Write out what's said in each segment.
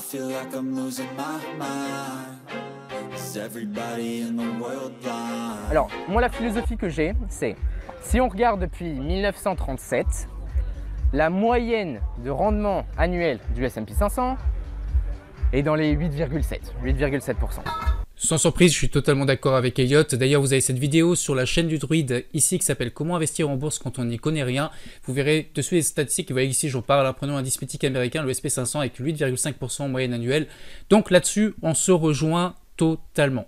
I feel like I'm losing my mind. Is everybody in the world blind? Alors, moi, la philosophie que j'ai, c'est si on regarde depuis 1937, la moyenne de rendement annuel du S&P 500 est dans les 8,7%. Sans surprise, je suis totalement d'accord avec Elliot. D'ailleurs, vous avez cette vidéo sur la chaîne du druide ici qui s'appelle Comment investir en bourse quand on n'y connaît rien. Vous verrez dessus les statistiques. Vous voyez ici, j'en parle. Prenons un indice mythique américain, le SP 500 avec 8,5% en moyenne annuelle. Donc là-dessus, on se rejoint totalement.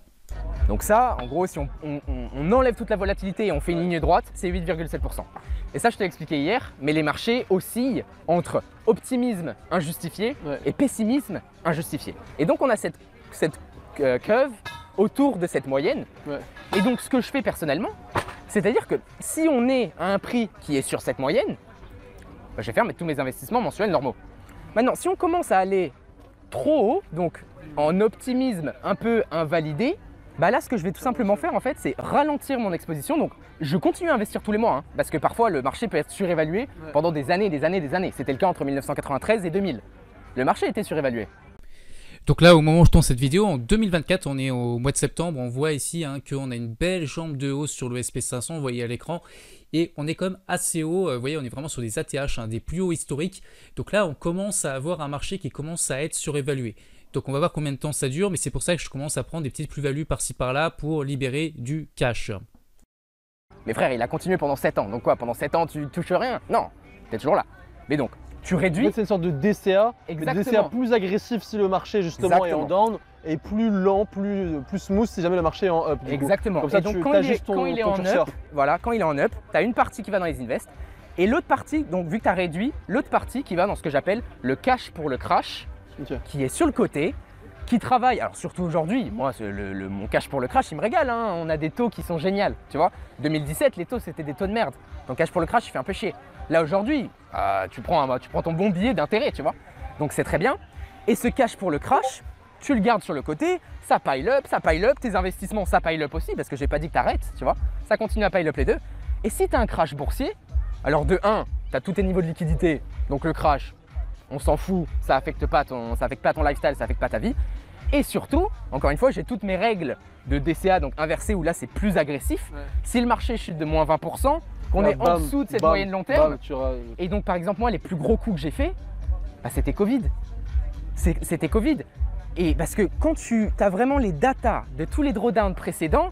Donc ça, en gros, si on enlève toute la volatilité et on fait une ligne droite, c'est 8,7%. Et ça, je t'ai expliqué hier, mais les marchés oscillent entre optimisme injustifié et pessimisme injustifié. Et donc, on a cette curve autour de cette moyenne. Et donc, ce que je fais personnellement, c'est-à-dire que si on est à un prix qui est sur cette moyenne, bah, je vais faire tous mes investissements mensuels normaux. Maintenant, si on commence à aller trop haut, donc en optimisme un peu invalidé, bah là, ce que je vais tout simplement faire, en fait, c'est ralentir mon exposition. Donc, je continue à investir tous les mois, hein, parce que parfois, le marché peut être surévalué pendant des années, des années, des années. C'était le cas entre 1993 et 2000. Le marché était surévalué. Donc là, au moment où je tourne cette vidéo, en 2024, on est au mois de septembre, on voit ici qu'on a une belle jambe de hausse sur le SP 500, vous voyez à l'écran, et on est quand même assez haut, vous voyez, on est vraiment sur des ATH, des plus hauts historiques. Donc là, on commence à avoir un marché qui commence à être surévalué. Donc on va voir combien de temps ça dure, mais c'est pour ça que je commence à prendre des petites plus-values par-ci par-là pour libérer du cash. Mais frère, il a continué pendant 7 ans, donc quoi, pendant 7 ans, tu touches rien? Non, tu es toujours là. Mais donc, tu réduis. C'est une sorte de DCA, Exactement. mais DCA plus agressif si le marché justement est en down et plus lent, plus smooth si jamais le marché est en up. Exactement. Comme ça, et donc quand il est en up, voilà, quand il est en up, tu as une partie qui va dans les invests et l'autre partie, donc vu que tu as réduit, l'autre partie qui va dans ce que j'appelle le cash pour le crash, qui est sur le côté, qui travaille. Alors surtout aujourd'hui, moi mon cash pour le crash, il me régale, hein. On a des taux qui sont géniaux, tu vois. 2017, les taux c'était des taux de merde. Ton cash pour le crash, il fait un peu chier. Là aujourd'hui, tu prends ton bon billet d'intérêt, tu vois. Donc c'est très bien. Et ce cash pour le crash, tu le gardes sur le côté, ça pile up, tes investissements, ça pile up aussi, parce que j'ai pas dit que tu arrêtes, tu vois. Ça continue à pile up les deux. Et si tu as un crash boursier, alors de 1, tu as tous tes niveaux de liquidité, donc le crash, on s'en fout, ça affecte pas ton lifestyle, ça affecte pas ta vie. Et surtout, encore une fois, j'ai toutes mes règles de DCA, donc inversées, où là c'est plus agressif. Si le marché chute de moins 20%, qu'on est en dessous de cette moyenne long terme, et donc par exemple moi les plus gros coups que j'ai fait, bah, c'était Covid. C'était Covid. Et parce que quand tu as vraiment les datas de tous les drawdowns précédents,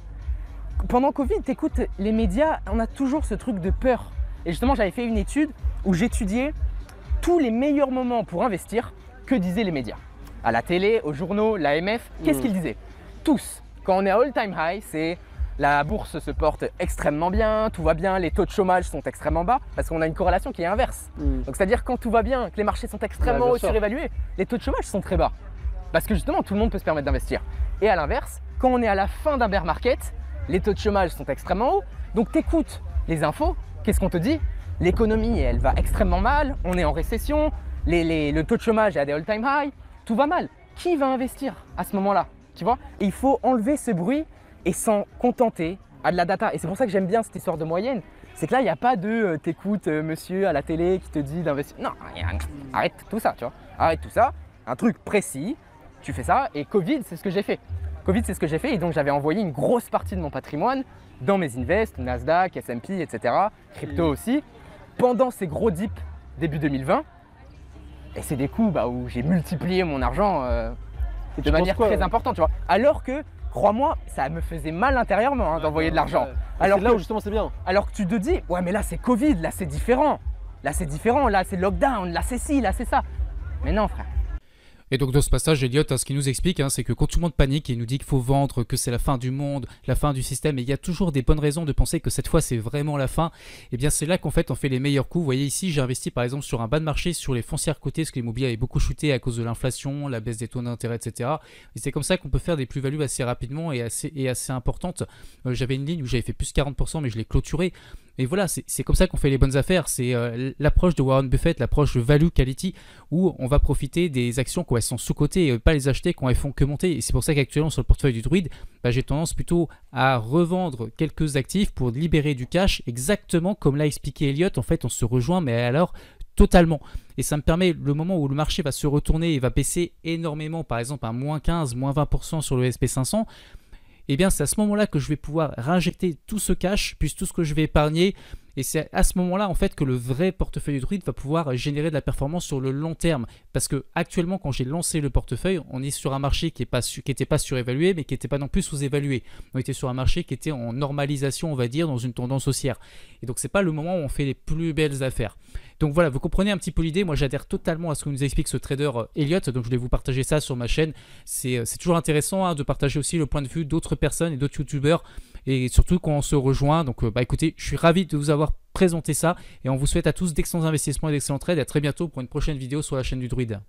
pendant Covid, tu écoutes les médias, on a toujours ce truc de peur. Et justement, j'avais fait une étude où j'étudiais tous les meilleurs moments pour investir que disaient les médias. À la télé, aux journaux, l'AMF, qu'est-ce qu'ils disaient? Tous. Quand on est à all-time high, c'est la bourse se porte extrêmement bien, tout va bien, les taux de chômage sont extrêmement bas, parce qu'on a une corrélation qui est inverse. Donc c'est-à-dire quand tout va bien, que les marchés sont extrêmement surévalués, les taux de chômage sont très bas. Parce que justement, tout le monde peut se permettre d'investir. Et à l'inverse, quand on est à la fin d'un bear market, les taux de chômage sont extrêmement hauts, donc tu écoutes les infos, qu'est-ce qu'on te dit? L'économie, elle va extrêmement mal, on est en récession, le taux de chômage est à des all-time high, tout va mal. Qui va investir à ce moment-là? Tu vois? Et il faut enlever ce bruit et s'en contenter à de la data. Et c'est pour ça que j'aime bien cette histoire de moyenne. C'est que là, il n'y a pas de t'écoutes monsieur à la télé qui te dit d'investir. Non, arrête tout ça, tu vois. Arrête tout ça. Un truc précis, tu fais ça. Et Covid, c'est ce que j'ai fait. Covid, c'est ce que j'ai fait. Et donc, j'avais envoyé une grosse partie de mon patrimoine dans mes invests, Nasdaq, S&P, etc. Crypto aussi. Pendant ces gros dips début 2020. Et c'est des coups où j'ai multiplié mon argent de manière très importante, tu vois. Alors que, crois-moi, ça me faisait mal intérieurement d'envoyer de l'argent. Alors là où justement c'est bien. Alors que tu te dis, ouais mais là c'est Covid, là c'est différent. Là c'est différent, là c'est lockdown, là c'est ci, là c'est ça. Mais non frère. Et donc dans ce passage, Elliot, ce qu'il nous explique, c'est que quand tout le monde panique et il nous dit qu'il faut vendre, que c'est la fin du monde, la fin du système, et il y a toujours des bonnes raisons de penser que cette fois c'est vraiment la fin, et bien c'est là qu'en fait on fait les meilleurs coups. Vous voyez ici, j'ai investi par exemple sur un bas de marché sur les foncières cotées, parce que l'immobilier avait beaucoup chuté à cause de l'inflation, la baisse des taux d'intérêt, etc. Et c'est comme ça qu'on peut faire des plus-values assez rapidement et assez importantes. J'avais une ligne où j'avais fait plus 40%, mais je l'ai clôturée. Et voilà, c'est comme ça qu'on fait les bonnes affaires. C'est l'approche de Warren Buffett, l'approche value quality, où on va profiter des actions quand elles sont sous-cotées et pas les acheter quand elles font que monter. Et c'est pour ça qu'actuellement sur le portefeuille du druide, j'ai tendance plutôt à revendre quelques actifs pour libérer du cash, exactement comme l'a expliqué Elliot. En fait, on se rejoint, mais alors totalement. Et ça me permet, le moment où le marché va se retourner et va baisser énormément, par exemple à moins 15, moins 20% sur le SP500, eh bien c'est à ce moment-là que je vais pouvoir réinjecter tout ce cash, puis tout ce que je vais épargner. Et c'est à ce moment-là en fait que le vrai portefeuille de Druid va pouvoir générer de la performance sur le long terme. Parce que actuellement, quand j'ai lancé le portefeuille, on est sur un marché qui n'était pas surévalué, mais qui n'était pas non plus sous-évalué. On était sur un marché qui était en normalisation, on va dire, dans une tendance haussière. Et donc c'est pas le moment où on fait les plus belles affaires. Donc voilà, vous comprenez un petit peu l'idée. Moi, j'adhère totalement à ce que nous explique ce trader Elliott. Donc je vais vous partager ça sur ma chaîne. C'est toujours intéressant de partager aussi le point de vue d'autres personnes et d'autres youtubeurs. Et surtout quand on se rejoint. Donc écoutez, je suis ravi de vous avoir présenté ça. Et on vous souhaite à tous d'excellents investissements et d'excellents trades. Et à très bientôt pour une prochaine vidéo sur la chaîne du Druide.